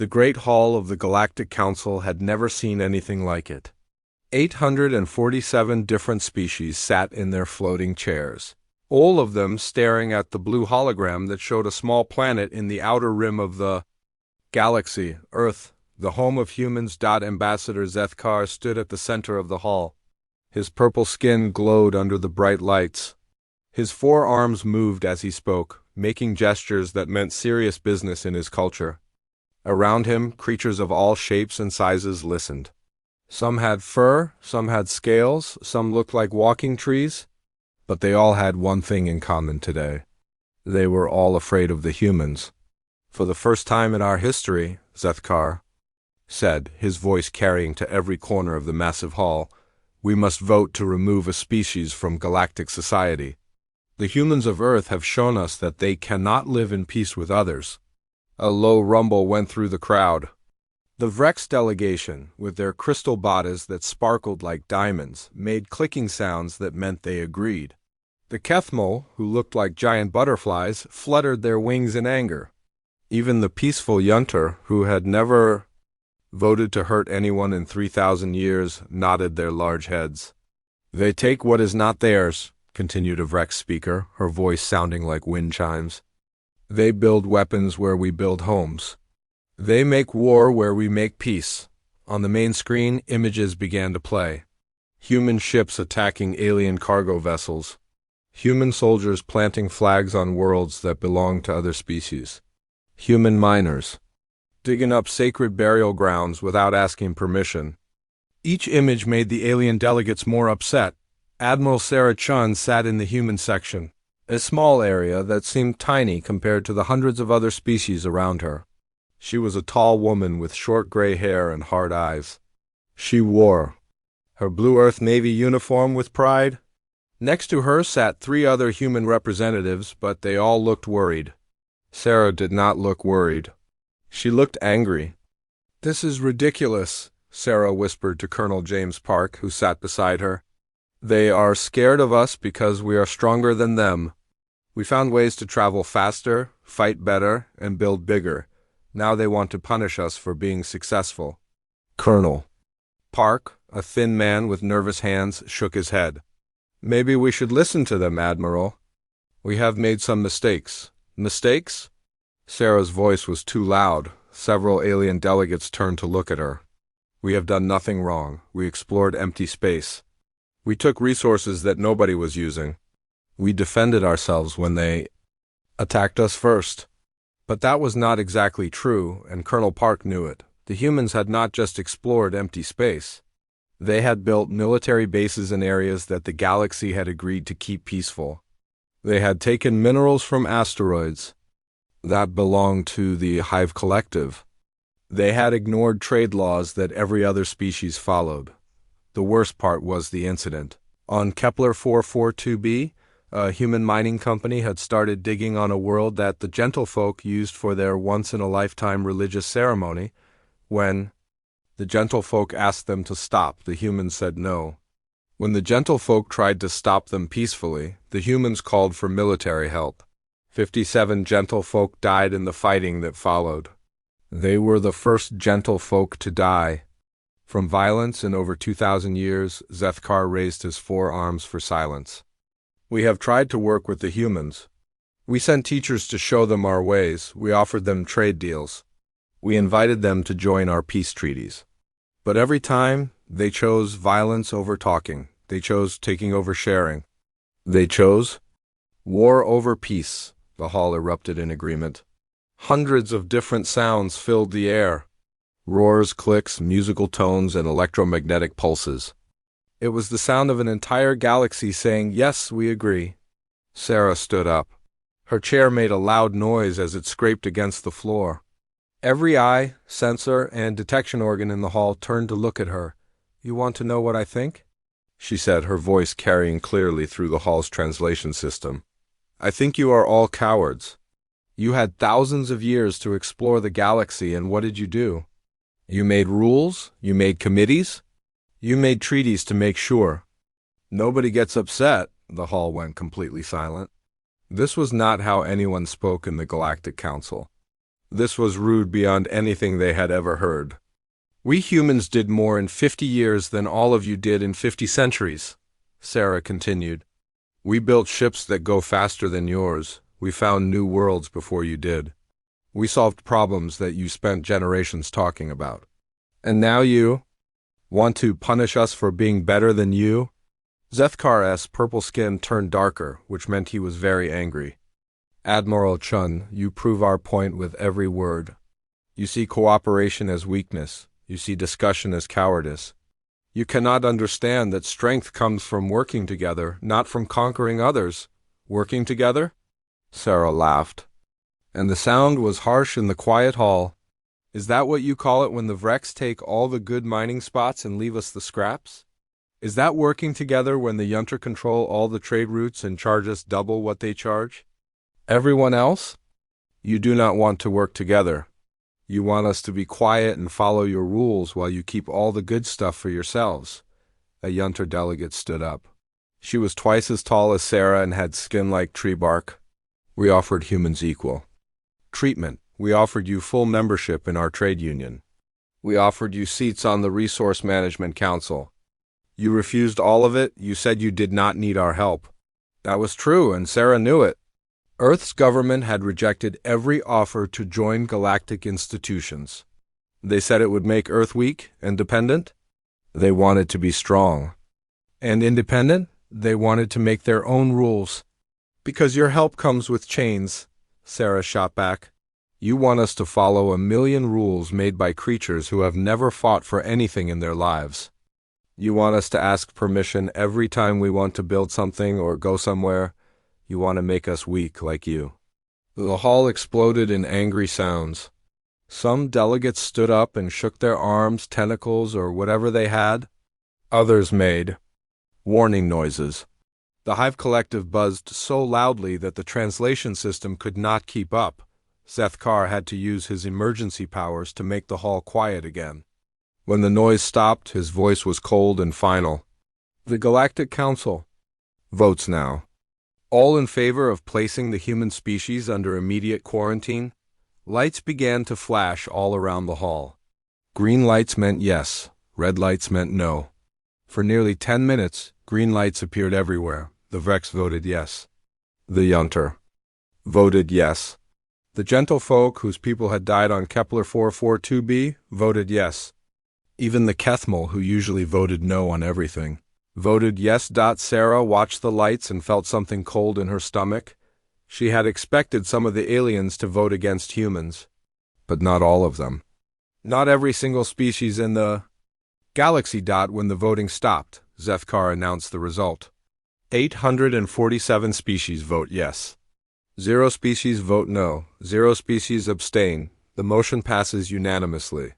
The Great Hall of the Galactic Council had never seen anything like it. 847 different species sat in their floating chairs, all of them staring at the blue hologram that showed a small planet in the outer rim of the galaxy, Earth, the home of humans. Ambassador Zethkar stood at the center of the hall. His purple skin glowed under the bright lights. His forearms moved as he spoke, making gestures that meant serious business in his culture. Around him, creatures of all shapes and sizes listened. Some had fur, some had scales, some looked like walking trees, but they all had one thing in common today. They were all afraid of the humans. For the first time in our history, Zethkar said, his voice carrying to every corner of the massive hall, we must vote to remove a species from galactic society. The humans of Earth have shown us that they cannot live in peace with others. A low rumble went through the crowd. The Vrex delegation, with their crystal bodies that sparkled like diamonds, made clicking sounds that meant they agreed. The Kethmol, who looked like giant butterflies, fluttered their wings in anger. Even the peaceful Yunter, who had never voted to hurt anyone in 3,000 years, nodded their large heads. They take what is not theirs, continued a Vrex speaker, her voice sounding like wind chimes. They build weapons where we build homes. They make war where we make peace. On the main screen, images began to play. Human ships attacking alien cargo vessels. Human soldiers planting flags on worlds that belong to other species. Human miners digging up sacred burial grounds without asking permission. Each image made the alien delegates more upset. Admiral Sarah Chun sat in the human section, a small area that seemed tiny compared to the hundreds of other species around her. She was a tall woman with short gray hair and hard eyes. She wore her Blue Earth Navy uniform with pride. Next to her sat 3 other human representatives, but they all looked worried. Sarah did not look worried. She looked angry. This is ridiculous, Sarah whispered to Colonel James Park, who sat beside her. They are scared of us because we are stronger than them. We found ways to travel faster, fight better, and build bigger. Now they want to punish us for being successful. Colonel Park, a thin man with nervous hands, shook his head. Maybe we should listen to them, Admiral. We have made some mistakes. Mistakes? Sarah's voice was too loud. Several alien delegates turned to look at her. We have done nothing wrong. We explored empty space. We took resources that nobody was using. We defended ourselves when they attacked us first. But that was not exactly true, and Colonel Park knew it. The humans had not just explored empty space. They had built military bases in areas that the galaxy had agreed to keep peaceful. They had taken minerals from asteroids that belonged to the Hive Collective. They had ignored trade laws that every other species followed. The worst part was the incident. On Kepler 442b, a human mining company had started digging on a world that the gentlefolk used for their once-in-a-lifetime religious ceremony. When the gentlefolk asked them to stop, the humans said no. When the gentlefolk tried to stop them peacefully, the humans called for military help. 57 gentlefolk died in the fighting that followed. They were the first gentlefolk to die. From violence in over 2,000 years, Zethkar raised his forearms for silence. We have tried to work with the humans. We sent teachers to show them our ways. We offered them trade deals. We invited them to join our peace treaties. But every time, they chose violence over talking. They chose taking over sharing. They chose war over peace. The hall erupted in agreement. Hundreds of different sounds filled the air. Roars, clicks, musical tones, and electromagnetic pulses. It was the sound of an entire galaxy saying, "Yes, we agree." Sarah stood up. Her chair made a loud noise as it scraped against the floor. Every eye, sensor, and detection organ in the hall turned to look at her. "You want to know what I think?" she said, her voice carrying clearly through the hall's translation system. "I think you are all cowards. You had thousands of years to explore the galaxy, and what did you do? You made rules, you made committees, you made treaties to make sure. Nobody gets upset." The hall went completely silent. This was not how anyone spoke in the Galactic Council. This was rude beyond anything they had ever heard. We humans did more in 50 years than all of you did in 50 centuries, Sarah continued. We built ships that go faster than yours. We found new worlds before you did. We solved problems that you spent generations talking about. And now you want to punish us for being better than you? Zethkar's purple skin turned darker, which meant he was very angry. Admiral Chun, you prove our point with every word. You see cooperation as weakness. You see discussion as cowardice. You cannot understand that strength comes from working together, not from conquering others. Working together? Sarah laughed. And the sound was harsh in the quiet hall. Is that what you call it when the Vrex take all the good mining spots and leave us the scraps? Is that working together when the Yunter control all the trade routes and charge us double what they charge? Everyone else? You do not want to work together. You want us to be quiet and follow your rules while you keep all the good stuff for yourselves. A Yunter delegate stood up. She was twice as tall as Sarah and had skin like tree bark. We offered humans equal treatment. We offered you full membership in our trade union. We offered you seats on the Resource Management Council. You refused all of it. You said you did not need our help. That was true, and Sarah knew it. Earth's government had rejected every offer to join galactic institutions. They said it would make Earth weak and dependent. They wanted to be strong. And independent, they wanted to make their own rules. Because your help comes with chains, Sarah shot back. You want us to follow 1,000,000 rules made by creatures who have never fought for anything in their lives. You want us to ask permission every time we want to build something or go somewhere. You want to make us weak like you. The hall exploded in angry sounds. Some delegates stood up and shook their arms, tentacles, or whatever they had. Others made warning noises. The Hive Collective buzzed so loudly that the translation system could not keep up. Zethkar had to use his emergency powers to make the hall quiet again. When the noise stopped, his voice was cold and final. The Galactic Council votes now. All in favor of placing the human species under immediate quarantine? Lights began to flash all around the hall. Green lights meant yes, red lights meant no. For nearly 10 minutes, green lights appeared everywhere. The Vrex voted yes. The Yunter voted yes. The gentlefolk whose people had died on Kepler 442b voted yes. Even the Kethmal, who usually voted no on everything, voted yes. Sarah watched the lights and felt something cold in her stomach. She had expected some of the aliens to vote against humans, but not all of them. Not every single species in the galaxy. When the voting stopped, Zethkar announced the result. 847 species vote yes. 0 species vote no. 0 species abstain. The motion passes unanimously.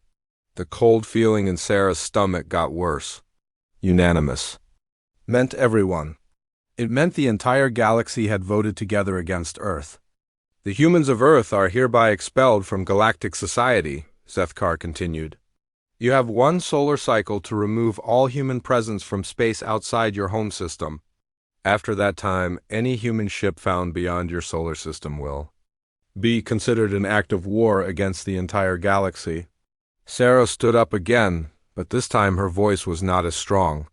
The cold feeling in Sarah's stomach got worse. Unanimous meant everyone. It meant the entire galaxy had voted together against Earth. The humans of Earth are hereby expelled from galactic society, Zethkar continued. You have 1 solar cycle to remove all human presence from space outside your home system. After that time, any human ship found beyond your solar system will be considered an act of war against the entire galaxy. Sarah stood up again, but this time her voice was not as strong.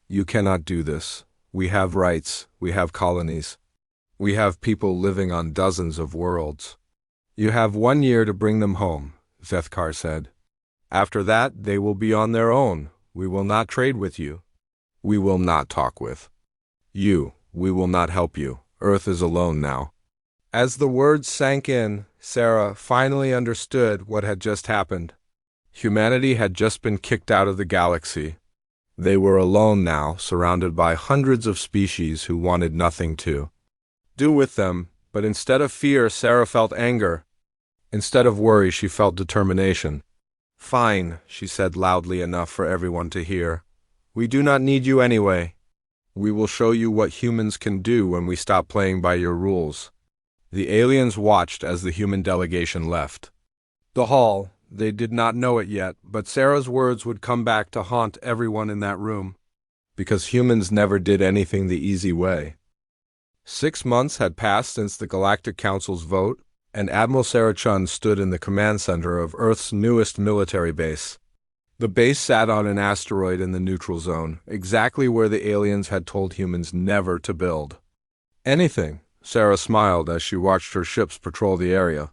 You cannot do this. We have rights. We have colonies. We have people living on dozens of worlds. You have 1 year to bring them home, Zethkar said. After that, they will be on their own. We will not trade with you. We will not talk with you. We will not help you. Earth is alone now. As the words sank in, Sarah finally understood what had just happened. Humanity had just been kicked out of the galaxy. They were alone now, surrounded by hundreds of species who wanted nothing to do with them, but instead of fear, Sarah felt anger. Instead of worry, she felt determination. Fine, she said loudly enough for everyone to hear. We do not need you anyway. We will show you what humans can do when we stop playing by your rules. The aliens watched as the human delegation left the hall. They did not know it yet, but Sarah's words would come back to haunt everyone in that room. Because humans never did anything the easy way. 6 months had passed since the Galactic Council's vote. and Admiral Sarah Chun stood in the command center of Earth's newest military base. The base sat on an asteroid in the neutral zone, exactly where the aliens had told humans never to build anything. Sarah smiled as she watched her ships patrol the area.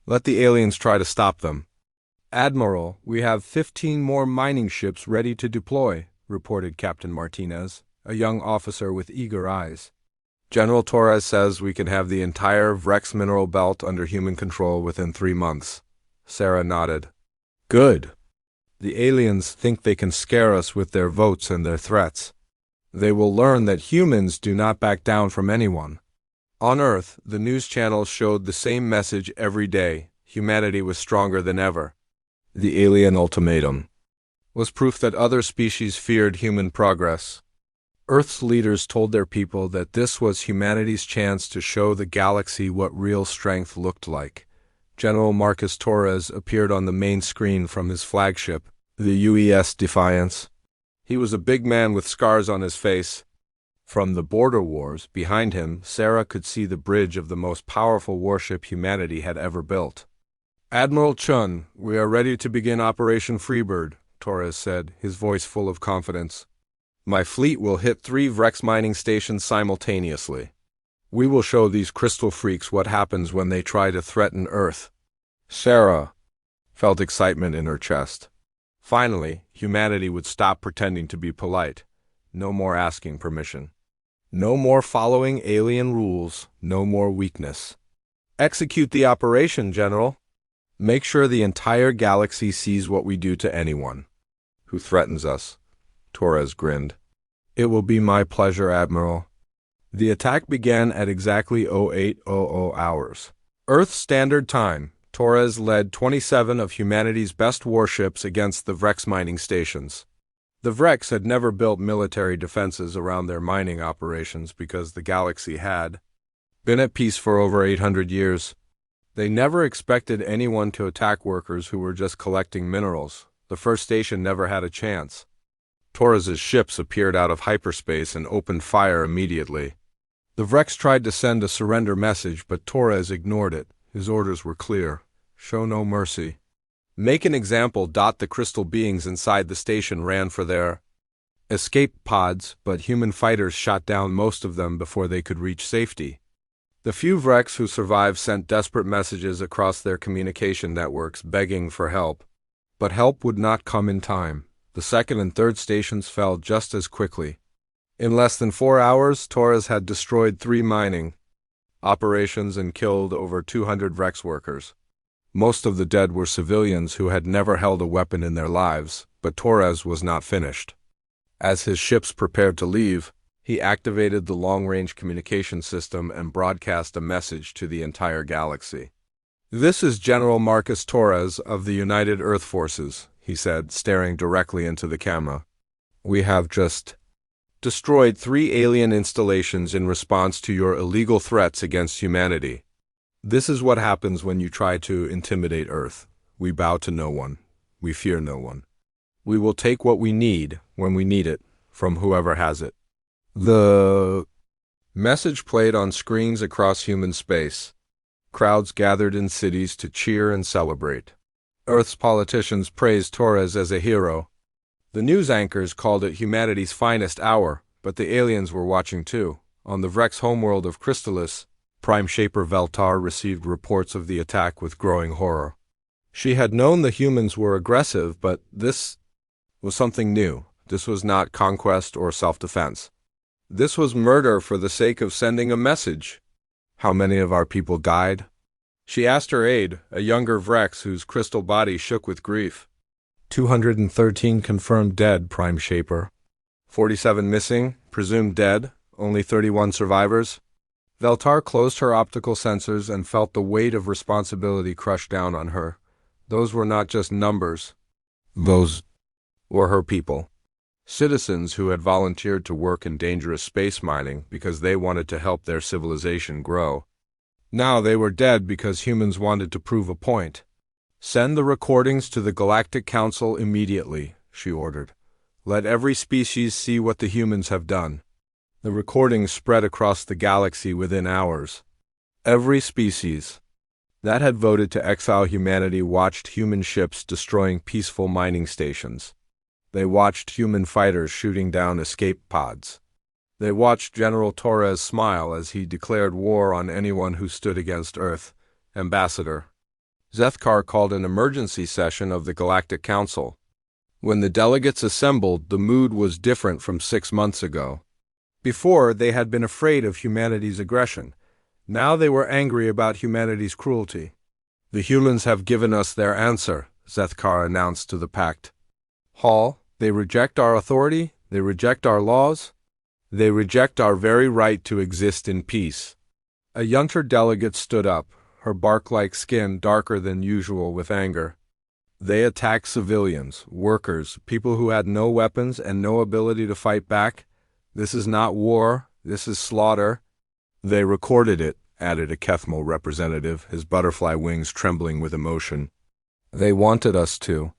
Let the aliens try to stop them. Admiral, we have 15 more mining ships ready to deploy, reported Captain Martinez, a young officer with eager eyes. General Torres says we can have the entire Vrex mineral belt under human control within 3 months. Sarah nodded. Good. The aliens think they can scare us with their votes and their threats. They will learn that humans do not back down from anyone. On Earth, the news channels showed the same message every day. Humanity was stronger than ever. The alien ultimatum was proof that other species feared human progress. Earth's leaders told their people that this was humanity's chance to show the galaxy what real strength looked like. General Marcus Torres appeared on the main screen from his flagship, the UES Defiance. He was a big man with scars on his face. From the border wars behind him, Sarah could see the bridge of the most powerful warship humanity had ever built. Admiral Chun, we are ready to begin Operation Freebird, Torres said, his voice full of confidence. My fleet will hit 3 Vrex mining stations simultaneously. We will show these crystal freaks what happens when they try to threaten Earth. Sarah felt excitement in her chest. Finally, humanity would stop pretending to be polite. No more asking permission. No more following alien rules. No more weakness. Execute the operation, General. Make sure the entire galaxy sees what we do to anyone who threatens us. Torres grinned. It will be my pleasure, Admiral. The attack began at exactly 0800 hours. Earth Standard Time. Torres led 27 of humanity's best warships against the Vrex mining stations. The Vrex had never built military defenses around their mining operations because the galaxy had been at peace for over 800 years. They never expected anyone to attack workers who were just collecting minerals. The first station never had a chance. Torres's ships appeared out of hyperspace and opened fire immediately. The Vrex tried to send a surrender message, but Torres ignored it. His orders were clear. Show no mercy. Make an example. The crystal beings inside the station ran for their escape pods, but human fighters shot down most of them before they could reach safety. The few Vrex who survived sent desperate messages across their communication networks begging for help. But help would not come in time. The second and third stations fell just as quickly. In less than 4 hours, Torres had destroyed 3 mining operations and killed over 200 Vrex workers. Most of the dead were civilians who had never held a weapon in their lives, but Torres was not finished. As his ships prepared to leave, he activated the long-range communication system and broadcast a message to the entire galaxy. This is General Marcus Torres of the United Earth Forces, he said, staring directly into the camera. We have just destroyed 3 alien installations in response to your illegal threats against humanity. This is what happens when you try to intimidate Earth. We bow to no one. We fear no one. We will take what we need when we need it, from whoever has it. The message played on screens across human space. Crowds gathered in cities to cheer and celebrate. Earth's politicians praised Torres as a hero. The news anchors called it humanity's finest hour, but the aliens were watching too. On the Vrex homeworld of Crystallis, Prime Shaper Veltar received reports of the attack with growing horror. She had known the humans were aggressive, but this was something new. This was not conquest or self-defense. This was murder for the sake of sending a message. How many of our people died? She asked her aide, a younger Vrex whose crystal body shook with grief. 213 confirmed dead, Prime Shaper. 47 missing, presumed dead, only 31 survivors. Veltar closed her optical sensors and felt the weight of responsibility crush down on her. Those were not just numbers. Those were her people. Citizens who had volunteered to work in dangerous space mining because they wanted to help their civilization grow. Now they were dead because humans wanted to prove a point. Send the recordings to the Galactic Council immediately, she ordered. Let every species see what the humans have done. The recordings spread across the galaxy within hours. Every species that had voted to exile humanity watched human ships destroying peaceful mining stations. They watched human fighters shooting down escape pods. They watched General Torres smile as he declared war on anyone who stood against Earth. Ambassador Zethkar called an emergency session of the Galactic Council. When the delegates assembled, the mood was different from 6 months ago. Before, they had been afraid of humanity's aggression. Now they were angry about humanity's cruelty. The humans have given us their answer, Zethkar announced to the Pact. Hall, they reject our authority, they reject our laws, they reject our very right to exist in peace. A younger delegate stood up, her bark-like skin darker than usual with anger. They attack civilians, workers, people who had no weapons and no ability to fight back. This is not war, this is slaughter. They recorded it, added a Kethmo representative, his butterfly wings trembling with emotion. They wanted us to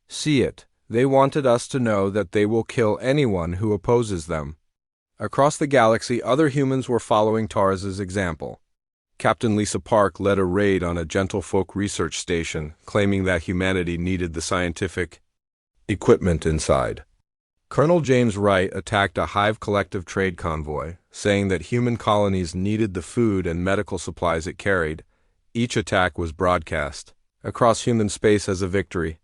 see it. They wanted us to know that they will kill anyone who opposes them. Across the galaxy, other humans were following Tarz's example. Captain Lisa Park led a raid on a gentlefolk research station, claiming that humanity needed the scientific equipment inside. Colonel James Wright attacked a Hive Collective trade convoy, saying that human colonies needed the food and medical supplies it carried. Each attack was broadcast across human space as a victory.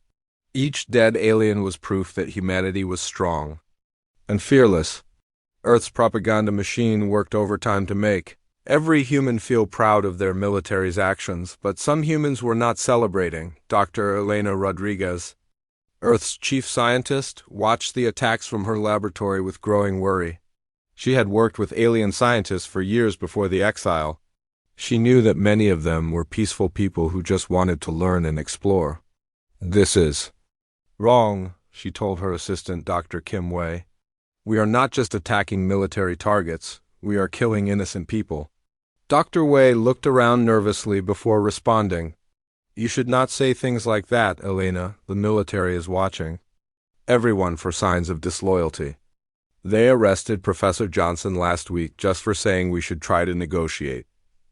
Each dead alien was proof that humanity was strong and fearless. Earth's propaganda machine worked overtime to make every human feel proud of their military's actions, but some humans were not celebrating. Dr. Elena Rodriguez, Earth's chief scientist, watched the attacks from her laboratory with growing worry. She had worked with alien scientists for years before the exile. She knew that many of them were peaceful people who just wanted to learn and explore. This is wrong, she told her assistant, Dr. Kim Wei. We are not just attacking military targets, we are killing innocent people. Dr. Wei looked around nervously before responding. You should not say things like that, Elena. The military is watching everyone for signs of disloyalty. They arrested Professor Johnson last week just for saying we should try to negotiate.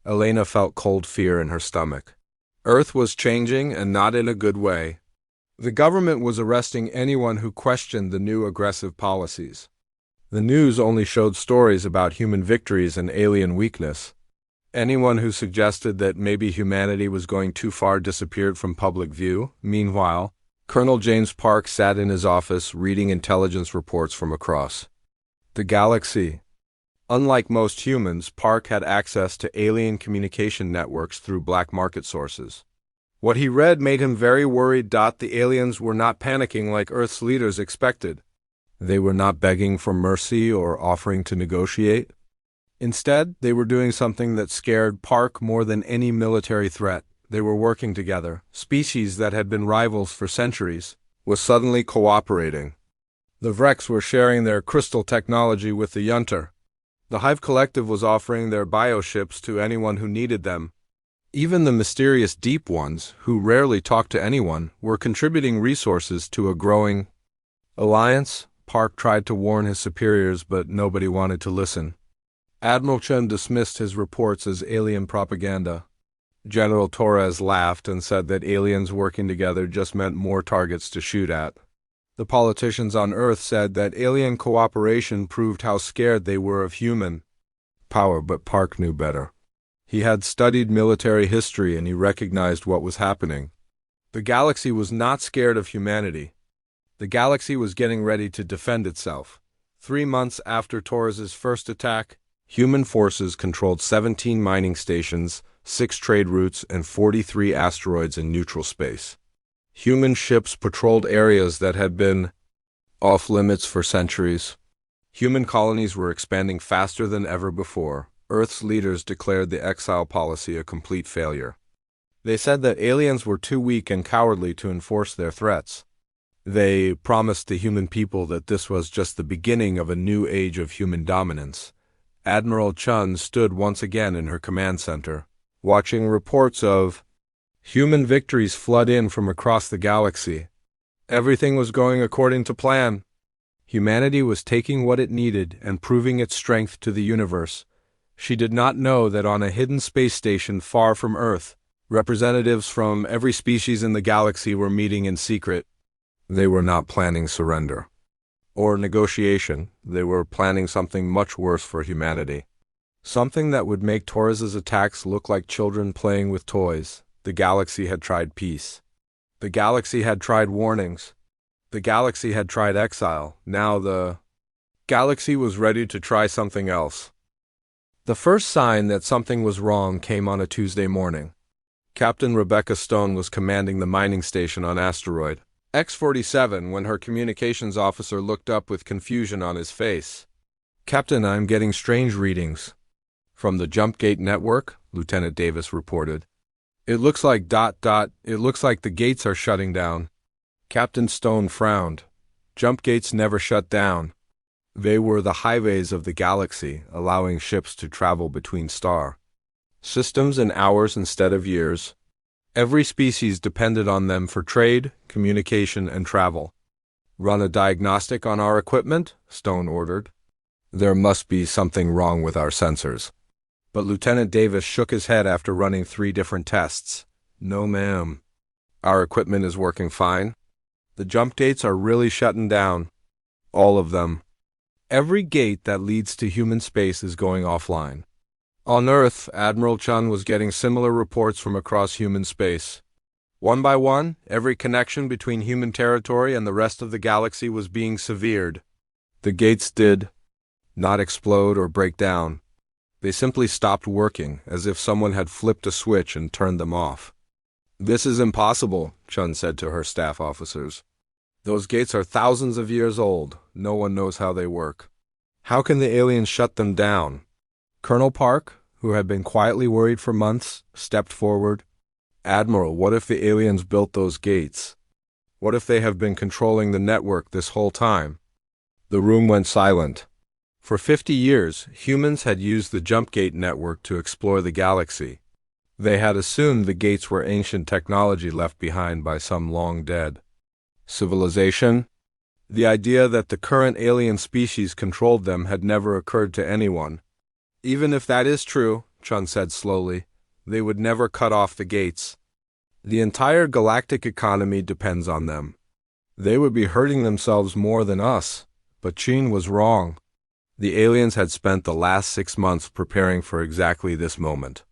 Elena felt cold fear in her stomach. Earth was changing, and not in a good way. The government was arresting anyone who questioned the new aggressive policies. The news only showed stories about human victories and alien weakness. Anyone who suggested that maybe humanity was going too far disappeared from public view. Meanwhile, Colonel James Park sat in his office reading intelligence reports from across the galaxy. Unlike most humans, Park had access to alien communication networks through black market sources. What he read made him very worried. The aliens were not panicking like Earth's leaders expected. They were not begging for mercy or offering to negotiate. Instead, they were doing something that scared Park more than any military threat. They were working together. Species that had been rivals for centuries was suddenly cooperating. The Vreks were sharing their crystal technology with the Yunter. The Hive Collective was offering their bioships to anyone who needed them. Even the mysterious Deep Ones, who rarely talked to anyone, were contributing resources to a growing alliance. Park tried to warn his superiors, but nobody wanted to listen. Admiral Chen dismissed his reports as alien propaganda. General Torres laughed and said that aliens working together just meant more targets to shoot at. The politicians on Earth said that alien cooperation proved how scared they were of human power, but Park knew better. He had studied military history and he recognized what was happening. The galaxy was not scared of humanity. The galaxy was getting ready to defend itself. 3 months after Torres's first attack, human forces controlled 17 mining stations, 6 trade routes, and 43 asteroids in neutral space. Human ships patrolled areas that had been off-limits for centuries. Human colonies were expanding faster than ever before. Earth's leaders declared the exile policy a complete failure. They said that aliens were too weak and cowardly to enforce their threats. They promised the human people that this was just the beginning of a new age of human dominance. Admiral Chun stood once again in her command center, watching reports of human victories flood in from across the galaxy. Everything was going according to plan. Humanity was taking what it needed and proving its strength to the universe. She did not know that on a hidden space station far from Earth, Representatives from every species in the galaxy were meeting in secret. They were not planning surrender or negotiation. They were planning something much worse for humanity. Something that would make Torres's attacks look like children playing with toys. The galaxy had tried peace. The galaxy had tried warnings. The galaxy had tried exile. Now the galaxy was ready to try something else. The first sign that something was wrong came on a Tuesday morning. Captain Rebecca Stone was commanding the mining station on asteroid X-47 when her communications officer looked up with confusion on his face. "Captain, I'm getting strange readings." "From the jump gate network," Lieutenant Davis reported. It looks like the gates are shutting down." Captain Stone frowned. Jump gates never shut down. They were the highways of the galaxy, allowing ships to travel between star systems in hours instead of years. Every species depended on them for trade, communication, and travel. "Run a diagnostic on our equipment," Stone ordered. "There must be something wrong with our sensors." But Lieutenant Davis shook his head after running 3 different tests. "No, ma'am. Our equipment is working fine. The jump gates are really shutting down. All of them. Every gate that leads to human space is going offline." On Earth, Admiral Chun was getting similar reports from across human space. One by one, every connection between human territory and the rest of the galaxy was being severed. The gates did not explode or break down. They simply stopped working, as if someone had flipped a switch and turned them off. "This is impossible," Chun said to her staff officers. "Those gates are thousands of years old. No one knows how they work. How can the aliens shut them down?" Colonel Park, who had been quietly worried for months, stepped forward. "Admiral, what if the aliens built those gates? What if they have been controlling the network this whole time?" The room went silent. For 50 years, humans had used the jump gate network to explore the galaxy. They had assumed the gates were ancient technology left behind by some long-dead civilization. The idea that the current alien species controlled them had never occurred to anyone. "Even if that is true," Chun said slowly, "they would never cut off the gates. The entire galactic economy depends on them. They would be hurting themselves more than us." But Chin was wrong. The aliens had spent the last 6 months preparing for exactly this moment.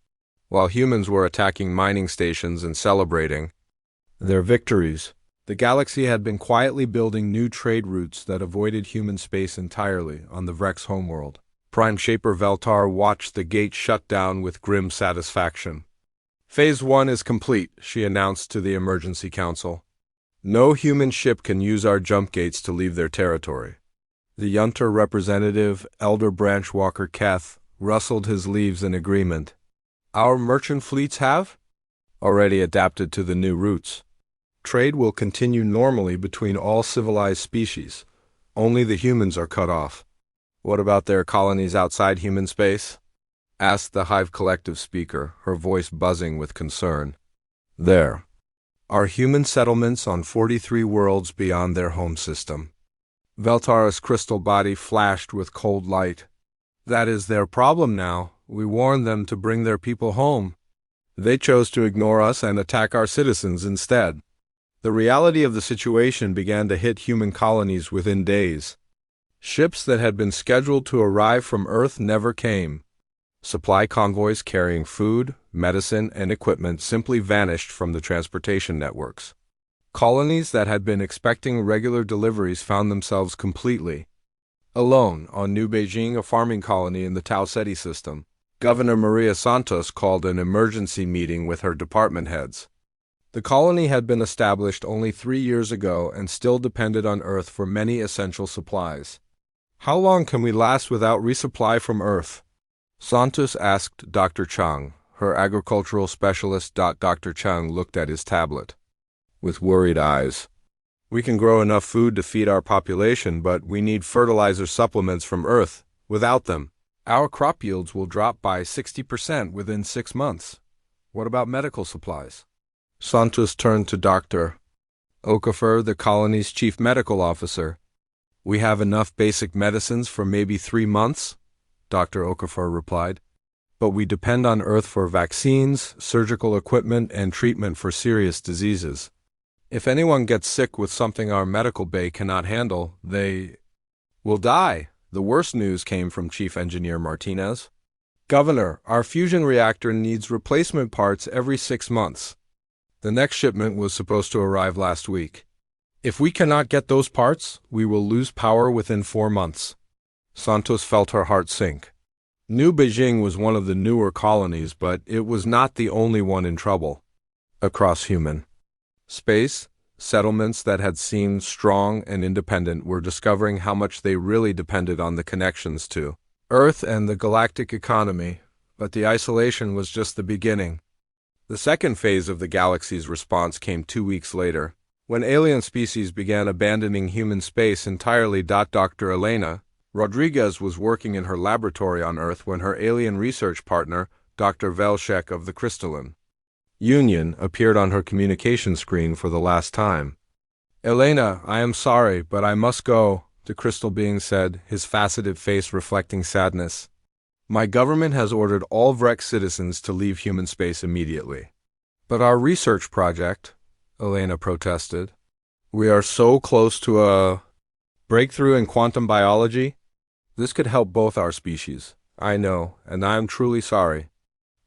While humans were attacking mining stations and celebrating their victories, the galaxy had been quietly building new trade routes that avoided human space entirely on the Vrex homeworld. Prime Shaper Veltar watched the gate shut down with grim satisfaction. "Phase 1 is complete," she announced to the Emergency Council. "No human ship can use our jump gates to leave their territory." The Yunter representative, Elder Branch Walker Keth, rustled his leaves in agreement. "Our merchant fleets have already adapted to the new routes. Trade will continue normally between all civilized species. Only the humans are cut off." "What about their colonies outside human space?" asked the Hive Collective speaker, her voice buzzing with concern. "There are human settlements on 43 worlds beyond their home system." Veltara's crystal body flashed with cold light. "That is their problem now. We warned them to bring their people home. They chose to ignore us and attack our citizens instead." The reality of the situation began to hit human colonies within days. Ships that had been scheduled to arrive from Earth never came. Supply convoys carrying food, medicine, and equipment simply vanished from the transportation networks. Colonies that had been expecting regular deliveries found themselves completely alone. On New Beijing, a farming colony in the Tau Ceti system, Governor Maria Santos called an emergency meeting with her department heads. The colony had been established only 3 years ago and still depended on Earth for many essential supplies. "How long can we last without resupply from Earth?" Santos asked Dr. Chang, her agricultural specialist. Dr. Chang looked at his tablet with worried eyes. "We can grow enough food to feed our population, but we need fertilizer supplements from Earth. Without them, our crop yields will drop by 60% within 6 months. What about medical supplies?" Santos turned to Dr. Okafor, the colony's chief medical officer. "We have enough basic medicines for maybe 3 months," Dr. Okafor replied. but we depend on Earth for vaccines, surgical equipment, and treatment for serious diseases. If anyone gets sick with something our medical bay cannot handle, they will die. The worst news came from Chief Engineer Martinez. Governor, our fusion reactor needs replacement parts every 6 months. The next shipment was supposed to arrive last week. If we cannot get those parts, we will lose power within 4 months. Santos felt her heart sink. New Beijing was one of the newer colonies, but it was not the only one in trouble. Across human space, settlements that had seemed strong and independent were discovering how much they really depended on the connections to Earth and the galactic economy, but the isolation was just the beginning. The second phase of the galaxy's response came 2 weeks later, when alien species began abandoning human space entirely. Dr. Elena Rodriguez was working in her laboratory on Earth when her alien research partner, Dr. Velshek of the Crystalline Union, appeared on her communication screen for the last time. "Elena, I am sorry, but I must go," the crystal being said, his faceted face reflecting sadness. "My government has ordered all Vrex citizens to leave human space immediately." "But our research project," Elena protested. "We are so close to a breakthrough in quantum biology. This could help both our species. I know, and I am truly sorry.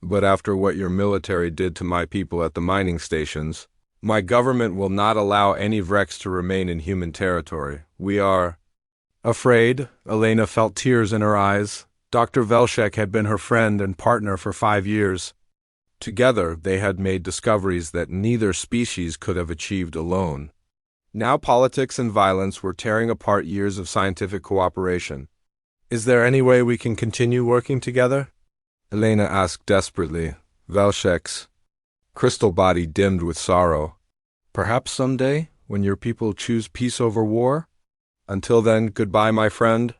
But after what your military did to my people at the mining stations, my government will not allow any Vrex to remain in human territory. We are afraid." Elena felt tears in her eyes. Dr. Velshek had been her friend and partner for 5 years. Together, they had made discoveries that neither species could have achieved alone. Now politics and violence were tearing apart years of scientific cooperation. "Is there any way we can continue working together?" Elena asked desperately. Velshek's crystal body dimmed with sorrow. "Perhaps someday, when your people choose peace over war? Until then, goodbye, my friend."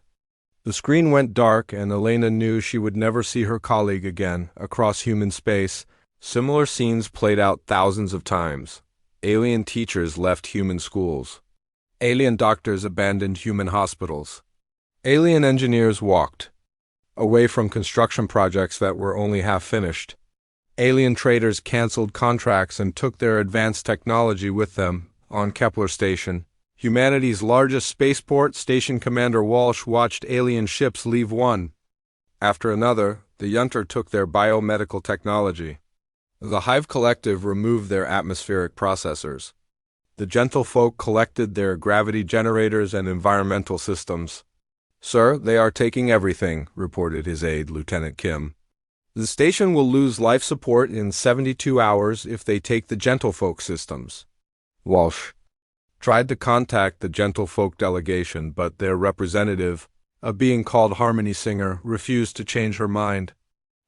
The screen went dark, and Elena knew she would never see her colleague again. Across human space, similar scenes played out thousands of times. Alien teachers left human schools. Alien doctors abandoned human hospitals. Alien engineers walked away from construction projects that were only half finished. Alien traders canceled contracts and took their advanced technology with them. On Kepler Station, humanity's largest spaceport, Station Commander Walsh watched alien ships leave one after another. The Yunter took their biomedical technology. The Hive Collective removed their atmospheric processors. The Gentlefolk collected their gravity generators and environmental systems. "Sir, they are taking everything," reported his aide, Lieutenant Kim. "The station will lose life support in 72 hours if they take the Gentlefolk systems." Walsh tried to contact the Gentlefolk delegation, but their representative, a being called Harmony Singer, refused to change her mind.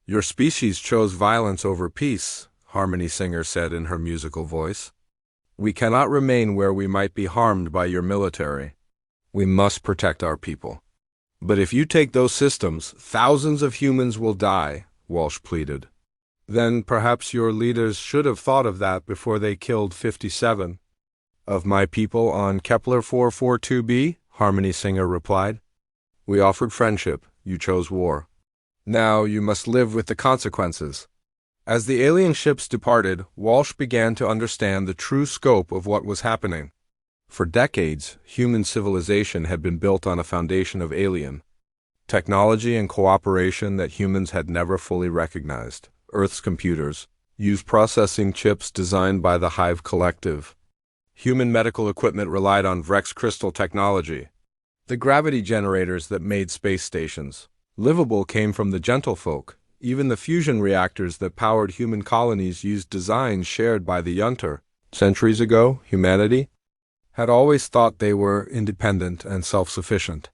"Your species chose violence over peace," Harmony Singer said in her musical voice. "We cannot remain where we might be harmed by your military. We must protect our people." "But if you take those systems, thousands of humans will die," Walsh pleaded. "Then perhaps your leaders should have thought of that before they killed 57 of my people on Kepler 442b, Harmony Singer replied. "We offered friendship. You chose war. Now you must live with the consequences." As the alien ships departed, Walsh began to understand the true scope of what was happening. For decades, human civilization had been built on a foundation of alien technology and cooperation that humans had never fully recognized. Earth's computers used processing chips designed by the Hive Collective. Human medical equipment relied on Vrex crystal technology. The gravity generators that made space stations livable came from the Gentlefolk. Even the fusion reactors that powered human colonies used designs shared by the Yunter. Centuries ago, humanity had always thought they were independent and self-sufficient.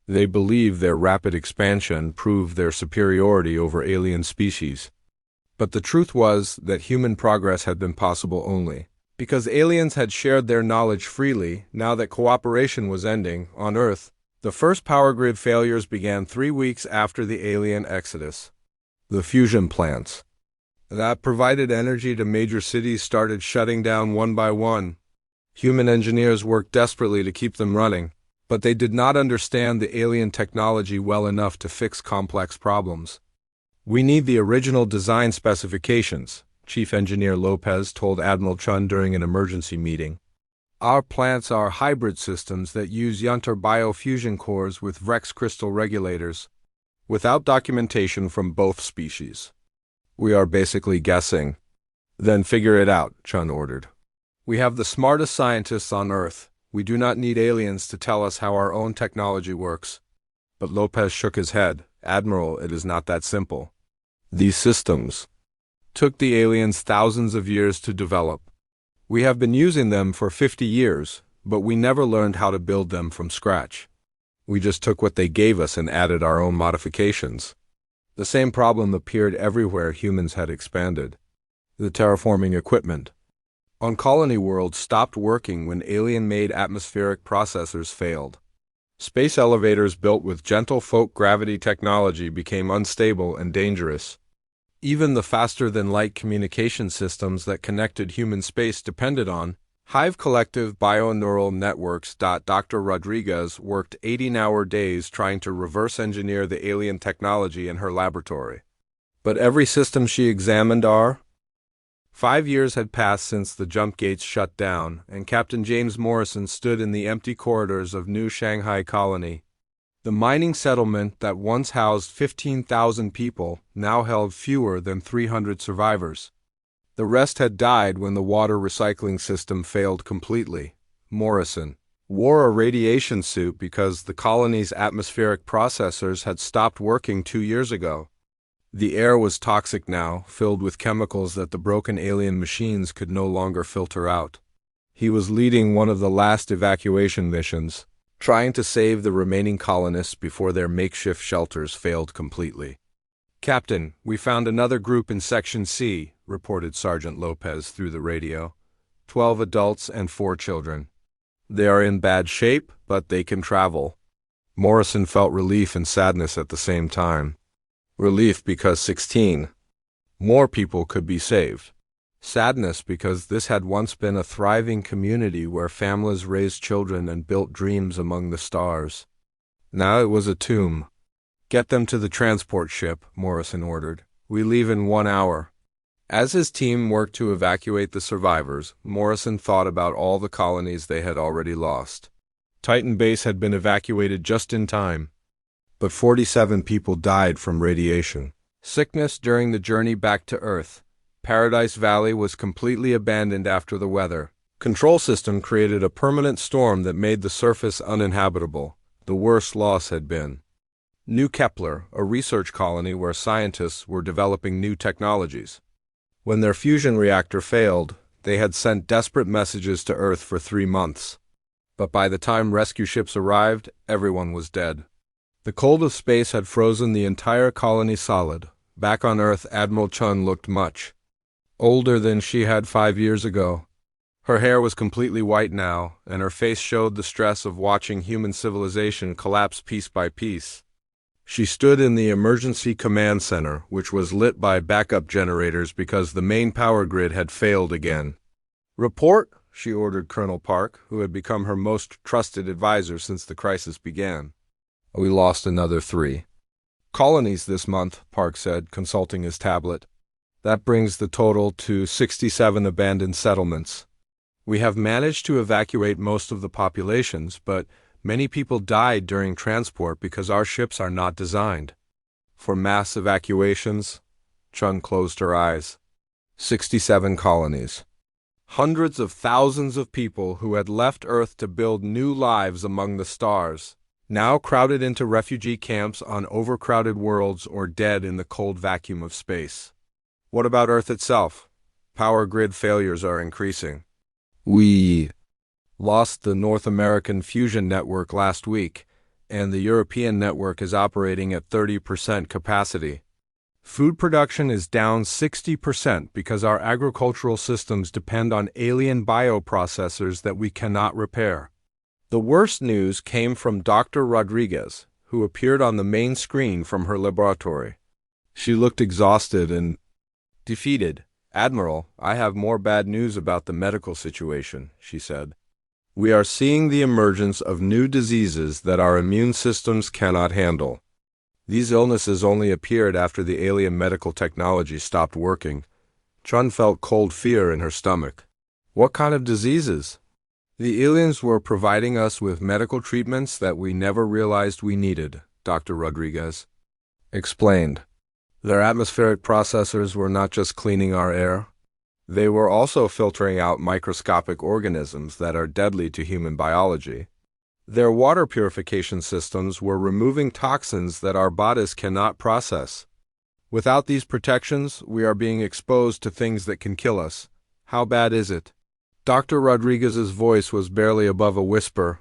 They believed their rapid expansion proved their superiority over alien species. But the truth was that human progress had been possible only because aliens had shared their knowledge freely. Now that cooperation was ending on Earth, the first power grid failures began 3 weeks after the alien exodus. The fusion plants that provided energy to major cities started shutting down one by one. Human engineers worked desperately to keep them running, but they did not understand the alien technology well enough to fix complex problems. We need the original design specifications, Chief Engineer Lopez told Admiral Chun during an emergency meeting. Our plants are hybrid systems that use Yunter biofusion cores with Vrex crystal regulators, without documentation from both species. We are basically guessing. Then figure it out, Chun ordered. We have the smartest scientists on Earth. We do not need aliens to tell us how our own technology works. But Lopez shook his head. Admiral, it is not that simple. These systems took the aliens thousands of years to develop. We have been using them for 50 years, but we never learned how to build them from scratch. We just took what they gave us and added our own modifications. The same problem appeared everywhere humans had expanded. The terraforming equipment on Colony World stopped working when alien-made atmospheric processors failed. Space elevators built with gentle folk gravity technology became unstable and dangerous. Even the faster-than-light communication systems that connected human space depended on Hive Collective Bioneural Networks. Dr. Rodriguez worked 18-hour days trying to reverse-engineer the alien technology in her laboratory. But every system she examined 5 years had passed since the jump gates shut down, and Captain James Morrison stood in the empty corridors of New Shanghai Colony. The mining settlement that once housed 15,000 people now held fewer than 300 survivors. The rest had died when the water recycling system failed completely. Morrison wore a radiation suit because the colony's atmospheric processors had stopped working 2 years ago. The air was toxic now, filled with chemicals that the broken alien machines could no longer filter out. He was leading one of the last evacuation missions, trying to save the remaining colonists before their makeshift shelters failed completely. "Captain, we found another group in Section C," reported Sergeant Lopez through the radio. 12 adults and 4 children. "They are in bad shape, but they can travel." Morrison felt relief and sadness at the same time. Relief because 16 more people could be saved. Sadness because this had once been a thriving community where families raised children and built dreams among the stars. Now it was a tomb. "Get them to the transport ship," Morrison ordered. "We leave in 1 hour." As his team worked to evacuate the survivors, Morrison thought about all the colonies they had already lost. Titan Base had been evacuated just in time, but 47 people died from radiation sickness during the journey back to Earth. Paradise Valley was completely abandoned after the weather control system created a permanent storm that made the surface uninhabitable. The worst loss had been New Kepler, a research colony where scientists were developing new technologies. When their fusion reactor failed, they had sent desperate messages to Earth for 3 months. But by the time rescue ships arrived, everyone was dead. The cold of space had frozen the entire colony solid. Back on Earth, Admiral Chun looked much older than she had 5 years ago. Her hair was completely white now, and her face showed the stress of watching human civilization collapse piece by piece. She stood in the emergency command center, which was lit by backup generators because the main power grid had failed again. "Report," she ordered Colonel Park, who had become her most trusted advisor since the crisis began. "We lost another 3 colonies this month," Park said, consulting his tablet. "That brings the total to 67 abandoned settlements. We have managed to evacuate most of the populations, but many people died during transport because our ships are not designed for mass evacuations." Chun closed her eyes. 67 colonies. Hundreds of thousands of people who had left Earth to build new lives among the stars, now crowded into refugee camps on overcrowded worlds or dead in the cold vacuum of space. What about Earth itself? Power grid failures are increasing. We lost the North American fusion network last week, and the European network is operating at 30% capacity. Food production is down 60% because our agricultural systems depend on alien bioprocessors that we cannot repair. The worst news came from Dr. Rodriguez, who appeared on the main screen from her laboratory. She looked exhausted and defeated. "Admiral, I have more bad news about the medical situation," she said. "We are seeing the emergence of new diseases that our immune systems cannot handle. These illnesses only appeared after the alien medical technology stopped working. Chun felt cold fear in her stomach. What kind of diseases? The aliens were providing us with medical treatments that we never realized we needed, Dr. Rodriguez explained. Their atmospheric processors were not just cleaning our air. They were also filtering out microscopic organisms that are deadly to human biology. Their water purification systems were removing toxins that our bodies cannot process. Without these protections, we are being exposed to things that can kill us. How bad is it? Dr. Rodriguez's voice was barely above a whisper.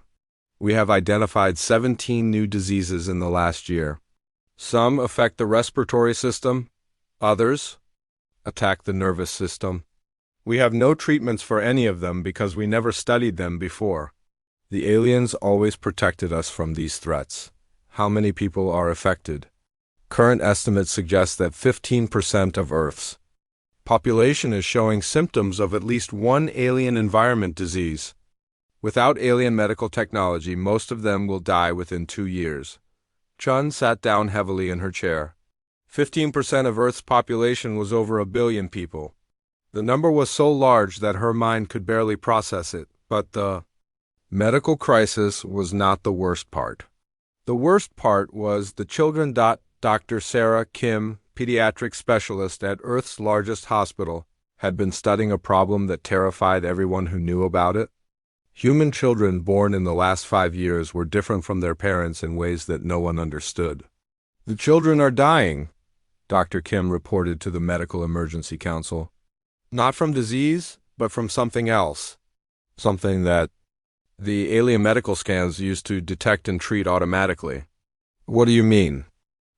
We have identified 17 new diseases in the last year. Some affect the respiratory system, others attack the nervous system. We have no treatments for any of them because we never studied them before. The aliens always protected us from these threats. How many people are affected? Current estimates suggest that 15% of Earth's population is showing symptoms of at least one alien environment disease. Without alien medical technology, most of them will die within 2 years. Chun sat down heavily in her chair. 15% of Earth's population was over 1 billion people. The number was so large that her mind could barely process it, but the medical crisis was not the worst part. The worst part was the children. Dr. Sarah Kim, pediatric specialist at Earth's largest hospital, had been studying a problem that terrified everyone who knew about it. Human children born in the last 5 years were different from their parents in ways that no one understood. The children are dying, Dr. Kim reported to the Medical Emergency Council. Not from disease, but from something else. Something that the alien medical scans used to detect and treat automatically. What do you mean?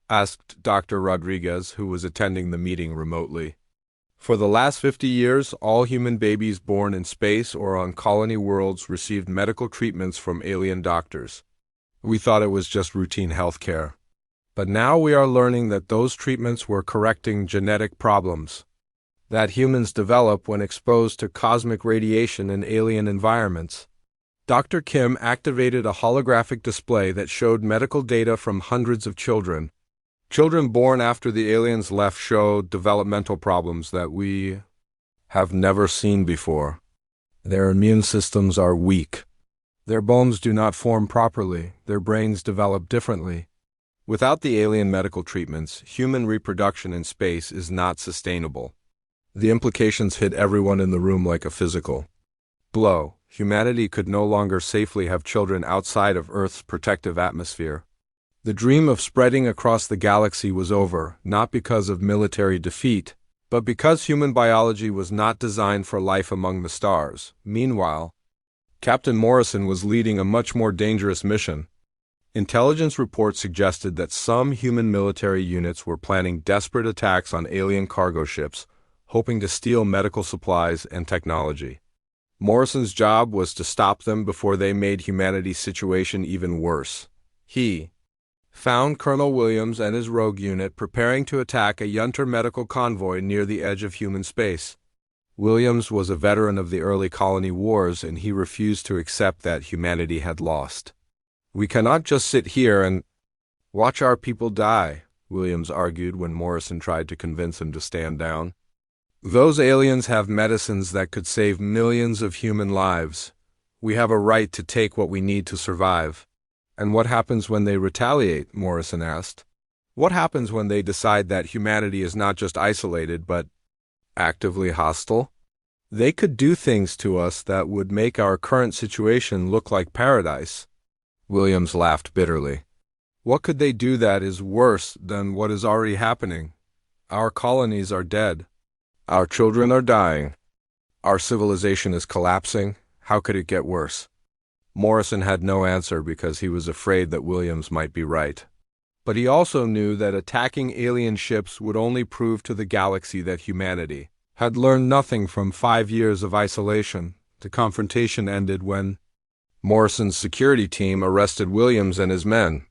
Asked Dr. Rodriguez, who was attending the meeting remotely. For the last 50 years, all human babies born in space or on colony worlds received medical treatments from alien doctors. We thought it was just routine health care. But now we are learning that those treatments were correcting genetic problems that humans develop when exposed to cosmic radiation in alien environments. Dr. Kim activated a holographic display that showed medical data from hundreds of children. Children born after the aliens left showed developmental problems that we have never seen before. Their immune systems are weak. Their bones do not form properly. Their brains develop differently. Without the alien medical treatments, human reproduction in space is not sustainable. The implications hit everyone in the room like a physical blow. Humanity could no longer safely have children outside of Earth's protective atmosphere. The dream of spreading across the galaxy was over, not because of military defeat, but because human biology was not designed for life among the stars. Meanwhile, Captain Morrison was leading a much more dangerous mission. Intelligence reports suggested that some human military units were planning desperate attacks on alien cargo ships, hoping to steal medical supplies and technology. Morrison's job was to stop them before they made humanity's situation even worse. He found Colonel Williams and his rogue unit preparing to attack a Yunter medical convoy near the edge of human space. Williams was a veteran of the early colony wars, and he refused to accept that humanity had lost. "We cannot just sit here and watch our people die," Williams argued when Morrison tried to convince him to stand down. "Those aliens have medicines that could save millions of human lives. We have a right to take what we need to survive." "And what happens when they retaliate?" Morrison asked. "What happens when they decide that humanity is not just isolated, but actively hostile? They could do things to us that would make our current situation look like paradise." Williams laughed bitterly. "What could they do that is worse than what is already happening? Our colonies are dead. Our children are dying. Our civilization is collapsing. How could it get worse?" Morrison had no answer because he was afraid that Williams might be right. But he also knew that attacking alien ships would only prove to the galaxy that humanity had learned nothing from 5 years of isolation. The confrontation ended when Morrison's security team arrested Williams and his men.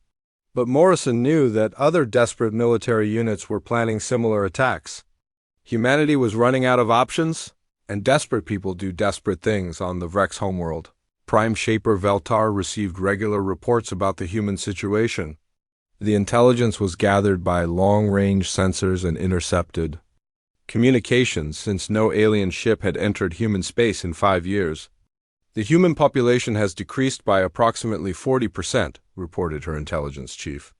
But Morrison knew that other desperate military units were planning similar attacks. Humanity was running out of options, and desperate people do desperate things on the Vrex homeworld. Prime Shaper Veltar received regular reports about the human situation. The intelligence was gathered by long-range sensors and intercepted communications since no alien ship had entered human space in 5 years. The human population has decreased by approximately 40%, reported her intelligence chief.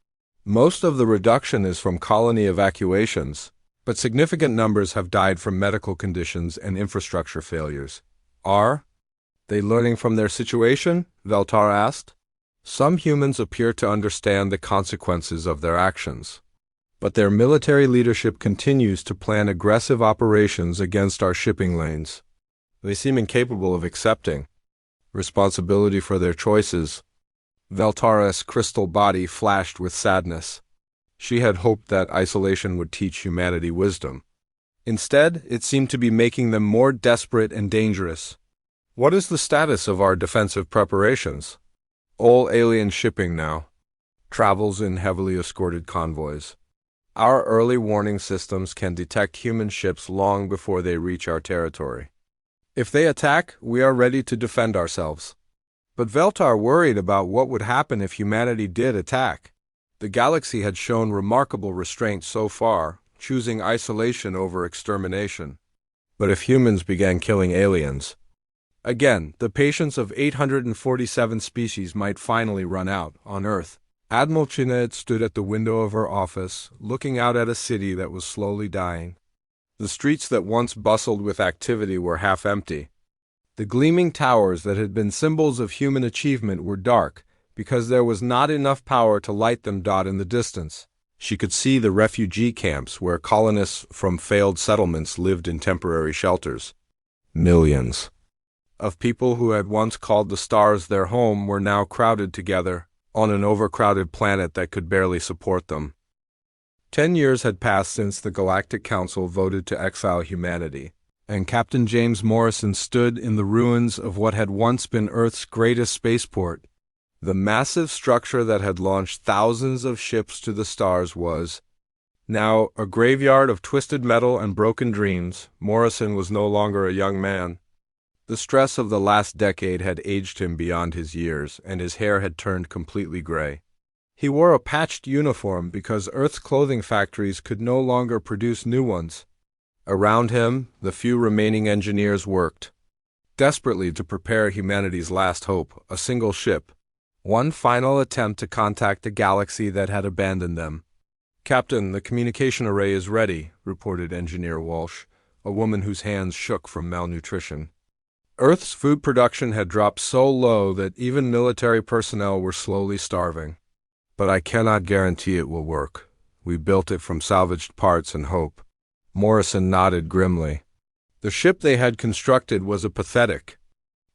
Most of the reduction is from colony evacuations, but significant numbers have died from medical conditions and infrastructure failures. Are they learning from their situation? Veltar asked. Some humans appear to understand the consequences of their actions, but their military leadership continues to plan aggressive operations against our shipping lanes. They seem incapable of accepting responsibility for their choices. Veltara's crystal body flashed with sadness. She had hoped that isolation would teach humanity wisdom. Instead, it seemed to be making them more desperate and dangerous. What is the status of our defensive preparations? All alien shipping now travels in heavily escorted convoys. Our early warning systems can detect human ships long before they reach our territory. If they attack, we are ready to defend ourselves. But Veltar worried about what would happen if humanity did attack. The galaxy had shown remarkable restraint so far, choosing isolation over extermination. But if humans began killing aliens, again, the patience of 847 species might finally run out on Earth. Admiral Chinet stood at the window of her office, looking out at a city that was slowly dying. The streets that once bustled with activity were half empty. The gleaming towers that had been symbols of human achievement were dark, because there was not enough power to light them. In the distance, she could see the refugee camps where colonists from failed settlements lived in temporary shelters. Millions of people who had once called the stars their home were now crowded together on an overcrowded planet that could barely support them. 10 years had passed since the Galactic Council voted to exile humanity, and Captain James Morrison stood in the ruins of what had once been Earth's greatest spaceport. The massive structure that had launched thousands of ships to the stars was now a graveyard of twisted metal and broken dreams. Morrison was no longer a young man. The stress of the last decade had aged him beyond his years, and his hair had turned completely gray. He wore a patched uniform because Earth's clothing factories could no longer produce new ones. Around him, the few remaining engineers worked desperately to prepare humanity's last hope, a single ship. One final attempt to contact the galaxy that had abandoned them. "Captain, the communication array is ready," reported Engineer Walsh, a woman whose hands shook from malnutrition. Earth's food production had dropped so low that even military personnel were slowly starving. "But I cannot guarantee it will work. We built it from salvaged parts and hope." Morrison nodded grimly. The ship they had constructed was a pathetic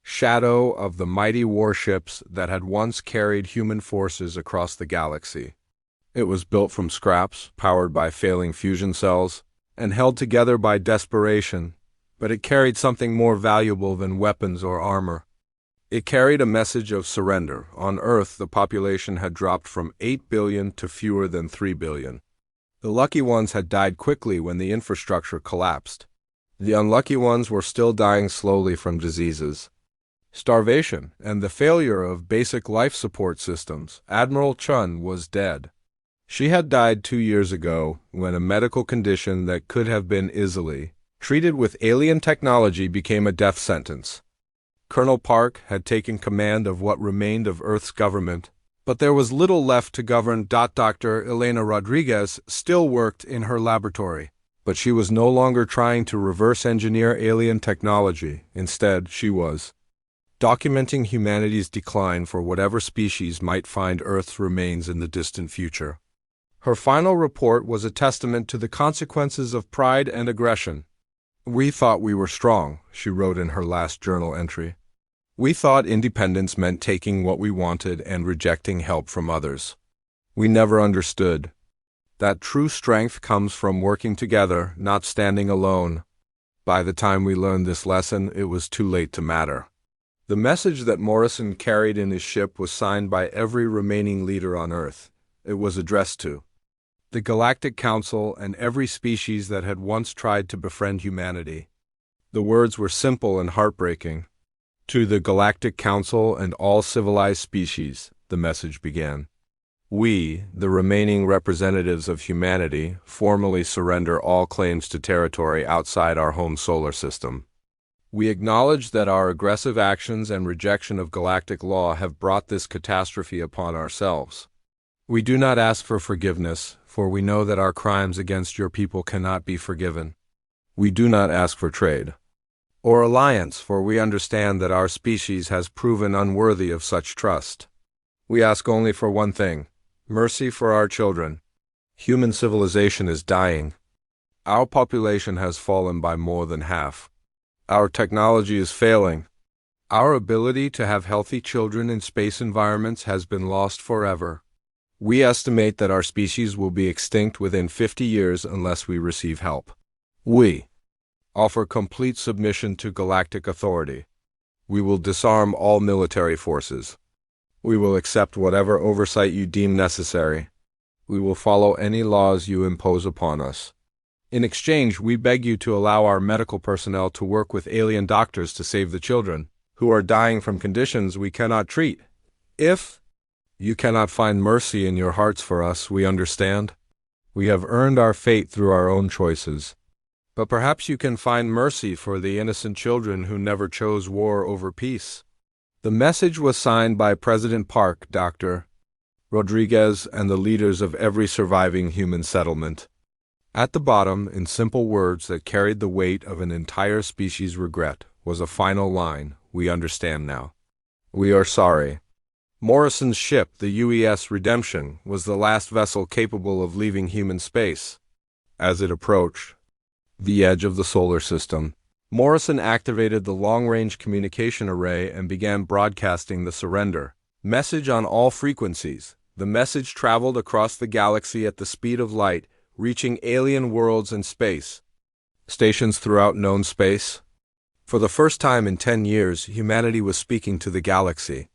shadow of the mighty warships that had once carried human forces across the galaxy. It was built from scraps, powered by failing fusion cells, and held together by desperation, but it carried something more valuable than weapons or armor. It carried a message of surrender. On Earth, the population had dropped from 8 billion to fewer than 3 billion. The lucky ones had died quickly when the infrastructure collapsed. The unlucky ones were still dying slowly from diseases, starvation, and the failure of basic life support systems. Admiral Chun was dead. She had died 2 years ago when a medical condition that could have been easily treated with alien technology became a death sentence. Colonel Park had taken command of what remained of Earth's government, but there was little left to govern. Dr. Elena Rodriguez still worked in her laboratory, but she was no longer trying to reverse engineer alien technology. Instead, she was documenting humanity's decline for whatever species might find Earth's remains in the distant future. Her final report was a testament to the consequences of pride and aggression. "We thought we were strong," she wrote in her last journal entry. "We thought independence meant taking what we wanted and rejecting help from others. We never understood that true strength comes from working together, not standing alone. By the time we learned this lesson, it was too late to matter." The message that Morrison carried in his ship was signed by every remaining leader on Earth. It was addressed to the Galactic Council and every species that had once tried to befriend humanity. The words were simple and heartbreaking. "To the Galactic Council and all civilized species," the message began. We, the remaining representatives of humanity, formally surrender all claims to territory outside our home solar system. We acknowledge that our aggressive actions and rejection of galactic law have brought this catastrophe upon ourselves. We do not ask for forgiveness, for we know that our crimes against your people cannot be forgiven. We do not ask for trade or alliance, for we understand that our species has proven unworthy of such trust. We ask only for one thing: mercy for our children. Human civilization is dying. Our population has fallen by more than half. Our technology is failing. Our ability to have healthy children in space environments has been lost forever. We estimate that our species will be extinct within 50 years unless we receive help. We offer complete submission to galactic authority. We will disarm all military forces. We will accept whatever oversight you deem necessary. We will follow any laws you impose upon us. In exchange, we beg you to allow our medical personnel to work with alien doctors to save the children, who are dying from conditions we cannot treat. If you cannot find mercy in your hearts for us, we understand. We have earned our fate through our own choices. But perhaps you can find mercy for the innocent children who never chose war over peace. The message was signed by President Park, Dr. Rodriguez, and the leaders of every surviving human settlement. At the bottom, in simple words that carried the weight of an entire species' regret, was a final line: "We understand now. We are sorry." Morrison's ship, the UES Redemption, was the last vessel capable of leaving human space. As it approached the edge of the solar system, Morrison activated the long-range communication array and began broadcasting the surrender message on all frequencies. The message traveled across the galaxy at the speed of light, reaching alien worlds and space stations throughout known space. For the first time in 10 years, humanity was speaking to the galaxy.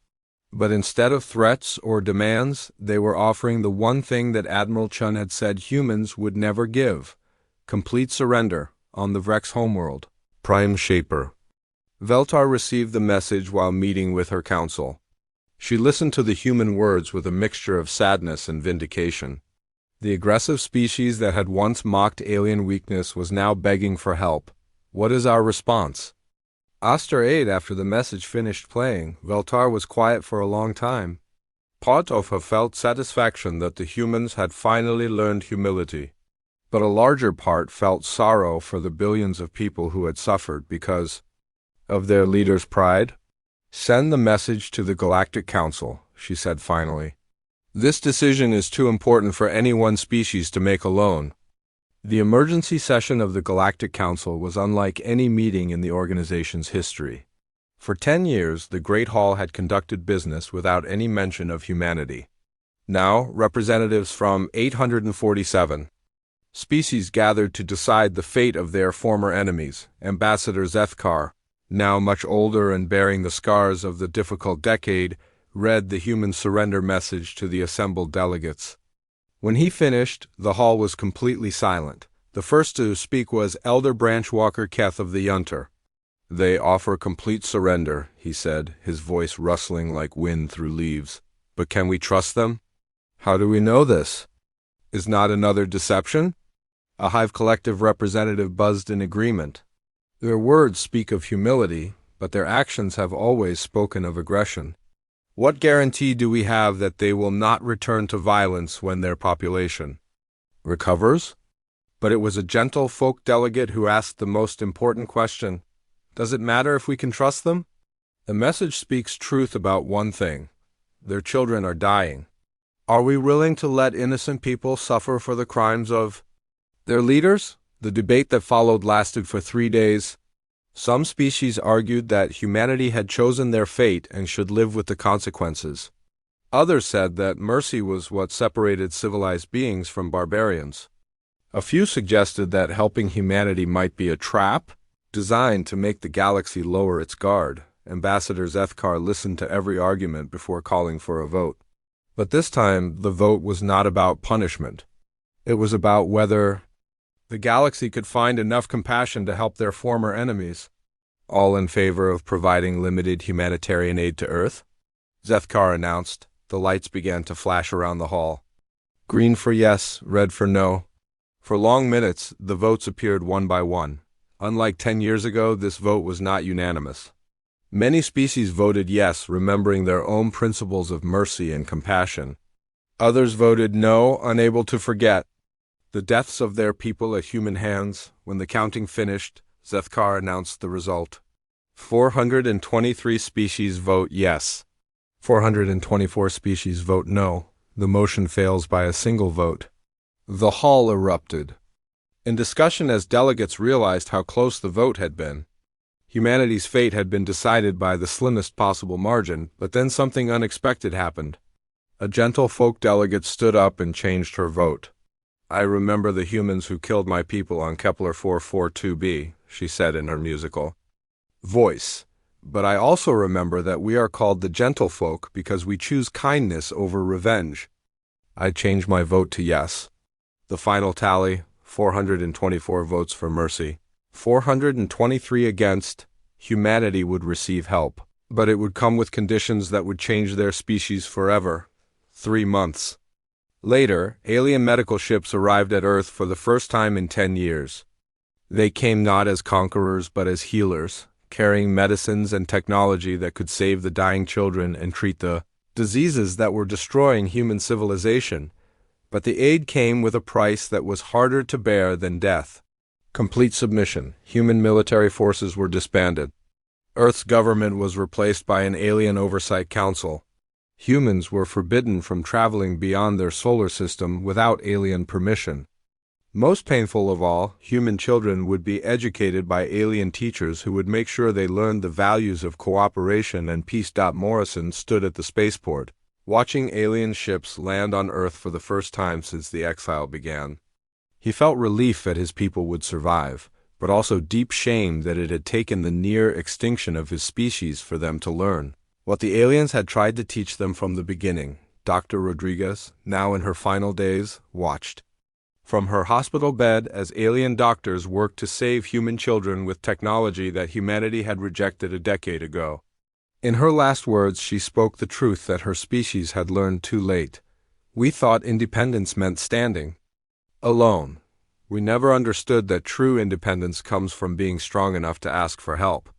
But instead of threats or demands, they were offering the one thing that Admiral Chun had said humans would never give: complete surrender on the Vrex homeworld. Prime Shaper. Veltar received the message while meeting with her council. She listened to the human words with a mixture of sadness and vindication. The aggressive species that had once mocked alien weakness was now begging for help. What is our response? Oster 8, after the message finished playing, Veltar was quiet for a long time. Part of her felt satisfaction that the humans had finally learned humility. But a larger part felt sorrow for the billions of people who had suffered because of their leader's pride. "Send the message to the Galactic Council," she said finally. "This decision is too important for any one species to make alone." The emergency session of the Galactic Council was unlike any meeting in the organization's history. For 10 years, the Great Hall had conducted business without any mention of humanity. Now, representatives from 847 species gathered to decide the fate of their former enemies. Ambassador Zethkar, now much older and bearing the scars of the difficult decade, read the human surrender message to the assembled delegates. When he finished, the hall was completely silent. The first to speak was Elder Branchwalker Keth of the Yunter. "They offer complete surrender," he said, his voice rustling like wind through leaves. "But can we trust them? How do we know this? Is not another deception?" A Hive Collective representative buzzed in agreement. "Their words speak of humility, but their actions have always spoken of aggression. What guarantee do we have that they will not return to violence when their population recovers?" But it was a gentle folk delegate who asked the most important question: "Does it matter if we can trust them?" The message speaks truth about one thing: their children are dying. Are we willing to let innocent people suffer for the crimes of their leaders? The debate that followed lasted for 3 days. Some species argued that humanity had chosen their fate and should live with the consequences. Others said that mercy was what separated civilized beings from barbarians. A few suggested that helping humanity might be a trap designed to make the galaxy lower its guard. Ambassador Zethkar listened to every argument before calling for a vote. But this time, the vote was not about punishment. It was about whether the galaxy could find enough compassion to help their former enemies. "All in favor of providing limited humanitarian aid to Earth?" Zethkar announced. The lights began to flash around the hall. Green for yes, red for no. For long minutes, the votes appeared one by one. Unlike 10 years ago, this vote was not unanimous. Many species voted yes, remembering their own principles of mercy and compassion. Others voted no, unable to forget the deaths of their people at human hands. When the counting finished, Zethkar announced the result. 423 species vote yes. 424 species vote no. The motion fails by a single vote. The hall erupted in discussion as delegates realized how close the vote had been. Humanity's fate had been decided by the slimmest possible margin, but then something unexpected happened. A gentle folk delegate stood up and changed her vote. "I remember the humans who killed my people on Kepler 442b, she said in her musical voice. "But I also remember that we are called the gentle folk because we choose kindness over revenge." I changed my vote to yes. The final tally, 424 votes for mercy, 423 against. Humanity would receive help, but it would come with conditions that would change their species forever. 3 months. Later, alien medical ships arrived at Earth for the first time in 10 years. They came not as conquerors but as healers, carrying medicines and technology that could save the dying children and treat the diseases that were destroying human civilization. But the aid came with a price that was harder to bear than death. Complete submission. Human military forces were disbanded. Earth's government was replaced by an alien oversight council. Humans were forbidden from traveling beyond their solar system without alien permission. Most painful of all, human children would be educated by alien teachers who would make sure they learned the values of cooperation and peace. Morrison stood at the spaceport, watching alien ships land on Earth for the first time since the Exile began. He felt relief that his people would survive, but also deep shame that it had taken the near extinction of his species for them to learn what the aliens had tried to teach them from the beginning. Dr. Rodriguez, now in her final days, watched from her hospital bed as alien doctors worked to save human children with technology that humanity had rejected a decade ago. In her last words, she spoke the truth that her species had learned too late. We thought independence meant standing alone. We never understood that true independence comes from being strong enough to ask for help.